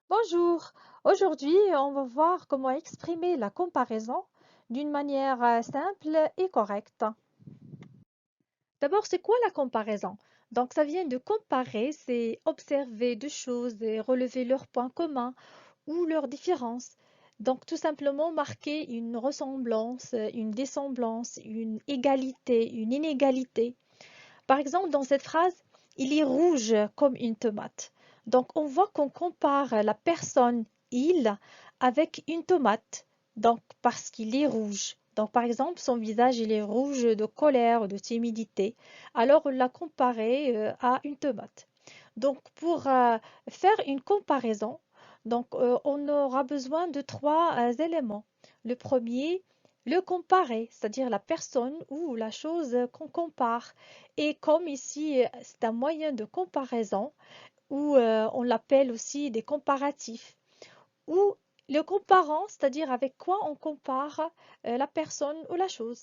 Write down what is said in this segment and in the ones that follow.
Bonjour, aujourd'hui on va voir comment exprimer la comparaison d'une manière simple et correcte. D'abord, c'est quoi la comparaison? Donc ça vient de comparer, c'est observer deux choses et relever leurs points communs ou leurs différences. Donc tout simplement marquer une ressemblance, une dissemblance, une égalité, une inégalité. Par exemple, dans cette phrase, il est rouge comme une tomate. Donc, on voit qu'on compare la personne il avec une tomate. Donc, parce qu'il est rouge. Donc, par exemple, son visage, il est rouge de colère, de timidité. Alors, on l'a comparé à une tomate. Donc, pour faire une comparaison, on aura besoin de trois éléments. Le premier, le comparer, c'est-à-dire la personne ou la chose qu'on compare. Et comme ici, c'est un moyen de comparaison, ou on l'appelle aussi des comparatifs, ou le comparant, c'est-à-dire avec quoi on compare la personne ou la chose.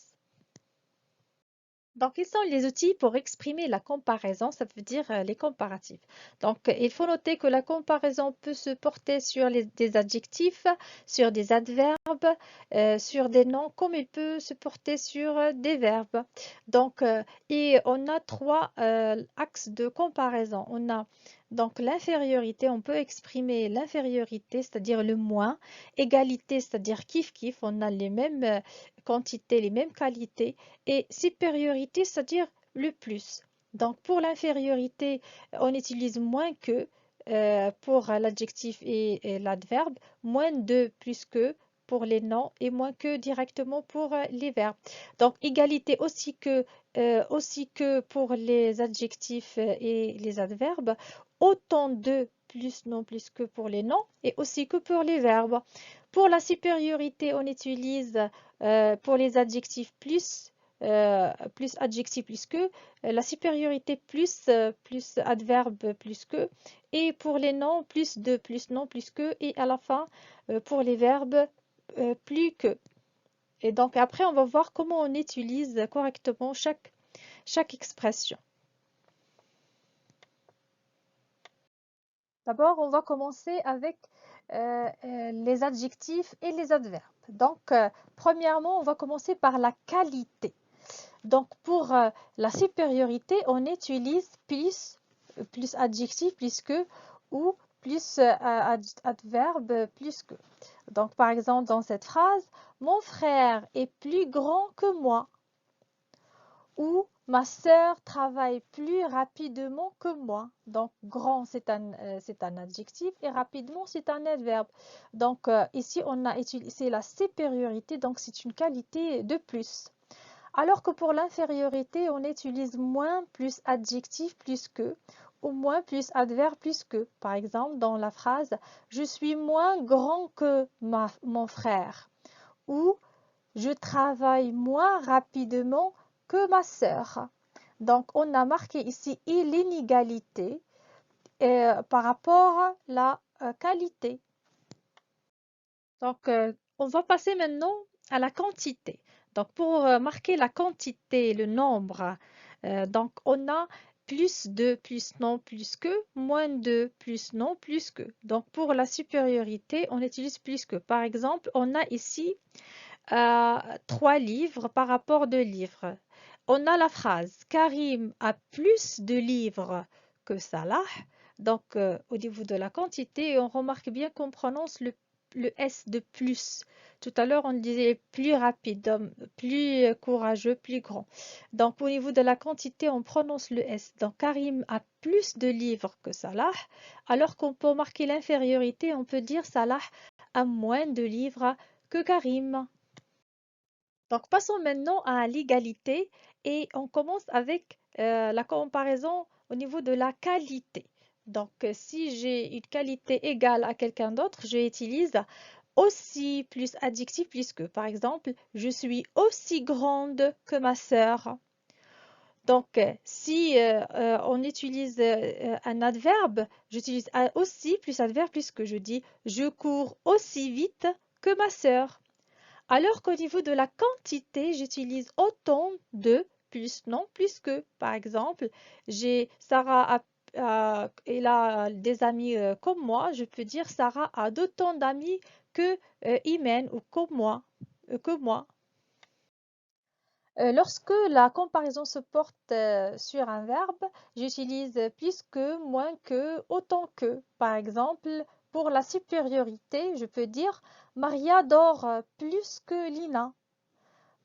Donc, quels sont les outils pour exprimer la comparaison? Ça veut dire les comparatifs. Donc, il faut noter que la comparaison peut se porter sur des adjectifs, sur des adverbes, sur des noms, comme il peut se porter sur des verbes. Donc, et on a trois axes de comparaison. On a donc l'infériorité, on peut exprimer l'infériorité, c'est-à-dire le moins, égalité, c'est-à-dire kiff-kiff, on a les mêmes quantités, les mêmes qualités et supériorité, c'est-à-dire le plus. Donc pour l'infériorité, on utilise moins que pour l'adjectif et l'adverbe, moins de, plus que pour les noms et moins que directement pour les verbes. Donc égalité aussi que pour les adjectifs et les adverbes, autant de plus non plus que pour les noms et aussi que pour les verbes. Pour la supériorité, on utilise pour les adjectifs plus adjectif plus que, la supériorité plus adverbe plus que, et pour les noms plus de, plus non plus que, et à la fin pour les verbes plus que. Et donc après, on va voir comment on utilise correctement chaque expression. D'abord, on va commencer avec les adjectifs et les adverbes. Donc, premièrement, on va commencer par la qualité. Donc, pour la supériorité, on utilise plus adjectif, plus que, ou plus adverbe, plus que. Donc, par exemple, dans cette phrase, mon frère est plus grand que moi, ou ma sœur travaille plus rapidement que moi. Donc, grand, c'est un adjectif et rapidement, c'est un adverbe. Donc, ici, on a utilisé la supériorité, donc c'est une qualité de plus. Alors que pour l'infériorité, on utilise moins plus adjectif plus que ou moins plus adverbe plus que. Par exemple, dans la phrase je suis moins grand que mon frère ou je travaille moins rapidement que ma sœur. Donc, on a marqué ici l'inégalité par rapport à la qualité. Donc, on va passer maintenant à la quantité. Donc, pour marquer la quantité, le nombre, donc on a plus de, plus non, plus que, moins de, plus non, plus que. Donc, pour la supériorité, on utilise plus que. Par exemple, on a ici 3 livres par rapport 2 livres. On a la phrase Karim a plus de livres que Salah. Donc, au niveau de la quantité, on remarque bien qu'on prononce le S de plus. Tout à l'heure, on disait plus rapide, plus courageux, plus grand. Donc, au niveau de la quantité, on prononce le S. Donc, Karim a plus de livres que Salah. Alors qu'on peut marquer l'infériorité, on peut dire Salah a moins de livres que Karim. Donc, passons maintenant à l'égalité et on commence avec la comparaison au niveau de la qualité. Donc, si j'ai une qualité égale à quelqu'un d'autre, j'utilise aussi plus adjectif plus que. Par exemple, je suis aussi grande que ma sœur. Donc, si on utilise un adverbe, j'utilise aussi plus adverbe plus que. Je dis je cours aussi vite que ma sœur. Alors qu'au niveau de la quantité, j'utilise autant de plus non plus que. Par exemple, Sarah il a des amis comme moi, je peux dire Sarah a d'autant d'amis que Imen ou comme moi. Que moi. Lorsque la comparaison se porte sur un verbe, j'utilise plus que, moins que, autant que. Par exemple, pour la supériorité, je peux dire Maria dort plus que Lina.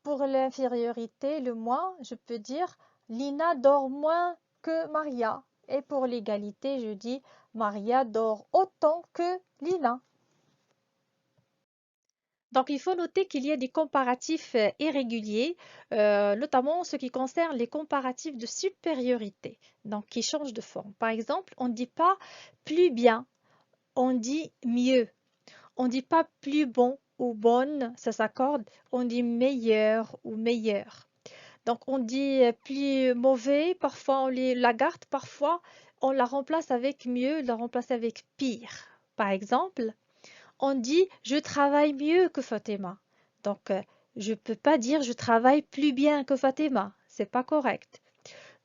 Pour l'infériorité, le moins, je peux dire Lina dort moins que Maria. Et pour l'égalité, je dis Maria dort autant que Lina. Donc, il faut noter qu'il y a des comparatifs irréguliers, notamment en ce qui concerne les comparatifs de supériorité, donc qui changent de forme. Par exemple, on ne dit pas plus bien, on dit mieux. On ne dit pas plus bon ou bonne, ça s'accorde, on dit meilleur ou meilleur. Donc, on dit plus mauvais, parfois on la garde, parfois on la remplace avec mieux, la remplace avec pire. Par exemple, on dit je travaille mieux que Fatima. Donc, je ne peux pas dire je travaille plus bien que Fatima. C'est pas correct.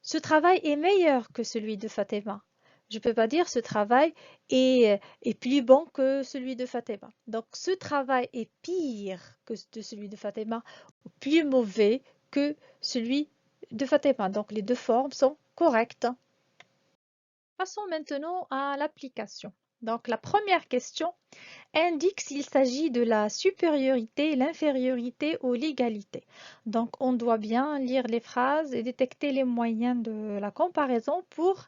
Ce travail est meilleur que celui de Fatima. Je ne peux pas dire ce travail est plus bon que celui de Fatima. Donc, ce travail est pire que celui de Fatima, ou plus mauvais que celui de Fatima. Donc, les deux formes sont correctes. Passons maintenant à l'application. Donc, la première question indique s'il s'agit de la supériorité, l'infériorité ou l'égalité. Donc, on doit bien lire les phrases et détecter les moyens de la comparaison pour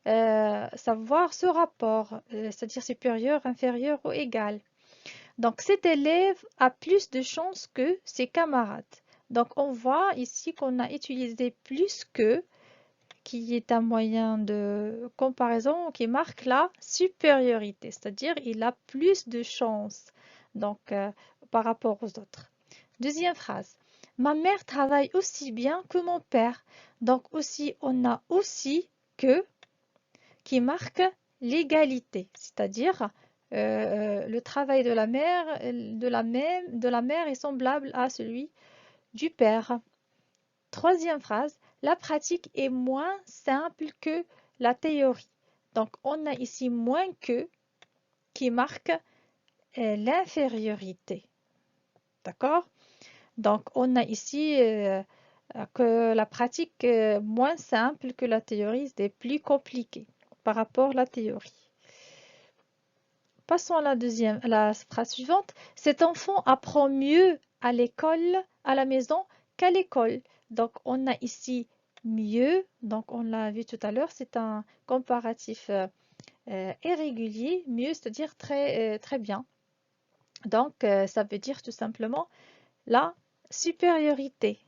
savoir ce rapport, c'est-à-dire supérieur, inférieur ou égal. Donc, cet élève a plus de chances que ses camarades. Donc, on voit ici qu'on a utilisé plus que, qui est un moyen de comparaison qui marque la supériorité, c'est-à-dire il a plus de chances donc, par rapport aux autres. Deuxième phrase. Ma mère travaille aussi bien que mon père. Donc aussi, on a aussi que qui marque l'égalité, c'est-à-dire le travail de la mère, de la mère est semblable à celui du père. Troisième phrase, la pratique est moins simple que la théorie. Donc, on a ici moins que qui marque l'infériorité. D'accord? Donc, on a ici que la pratique est moins simple que la théorie, c'est plus compliqué par rapport à la théorie. Passons à la phrase suivante. Cet enfant apprend mieux à l'école, à la maison qu'à l'école. Donc, on a ici mieux. Donc, on l'a vu tout à l'heure, c'est un comparatif irrégulier. Mieux, c'est-à-dire très bien. Donc, ça veut dire tout simplement la supériorité.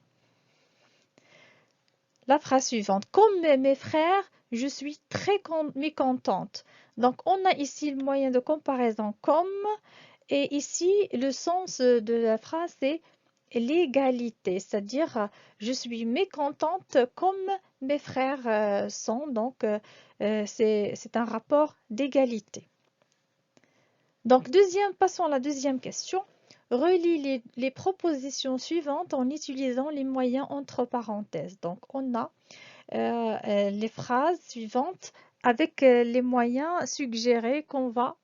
La phrase suivante. Comme mes frères, je suis très mécontente. Donc, on a ici le moyen de comparaison comme, et ici, le sens de la phrase, c'est l'égalité, c'est-à-dire je suis mécontente comme mes frères sont. Donc, c'est un rapport d'égalité. Donc, passons à la deuxième question. Relis les propositions suivantes en utilisant les moyens entre parenthèses. Donc, on a les phrases suivantes avec les moyens suggérés qu'on va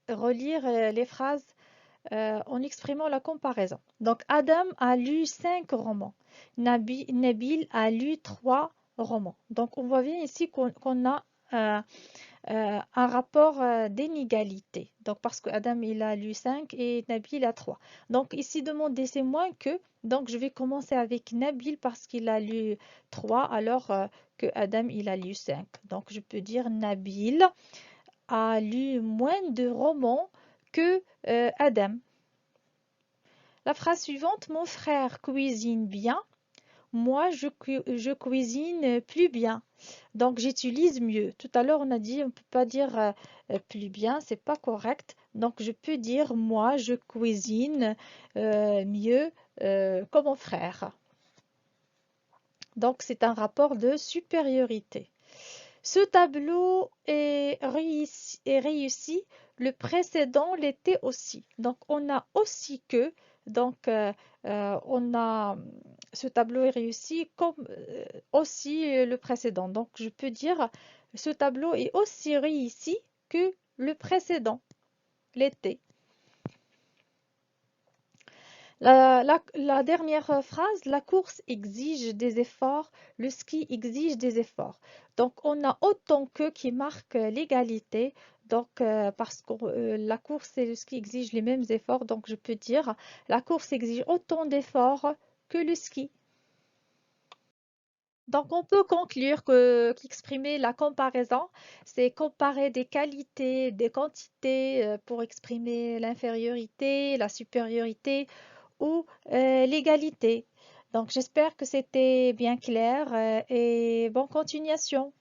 relire les phrases en exprimant la comparaison. Donc, Adam a lu 5 romans. Nabil a lu 3 romans. Donc, on voit bien ici qu'on a un rapport d'inégalité. Donc, parce que Adam il a lu 5 et Nabil a 3. Donc, ici, demander c'est moins que. Donc, je vais commencer avec Nabil parce qu'il a lu 3 alors que Adam il a lu 5. Donc, je peux dire Nabil a lu moins de romans que Adam. La phrase suivante, mon frère cuisine bien, moi je cuisine plus bien. Donc j'utilise mieux. Tout à l'heure on a dit on ne peut pas dire plus bien, c'est pas correct. Donc je peux dire moi je cuisine mieux que mon frère. Donc c'est un rapport de supériorité. Ce tableau est réussi, le précédent l'était aussi. Donc on a aussi que Donc, on a ce tableau est réussi comme aussi le précédent. Donc, je peux dire ce tableau est aussi réussi que le précédent, l'été. La dernière phrase, la course exige des efforts, le ski exige des efforts. Donc, on a autant que qui marque l'égalité. Donc, parce que la course et le ski exigent les mêmes efforts, donc je peux dire la course exige autant d'efforts que le ski. Donc, on peut conclure qu'exprimer la comparaison, c'est comparer des qualités, des quantités pour exprimer l'infériorité, la supériorité ou l'égalité. Donc, j'espère que c'était bien clair et bonne continuation.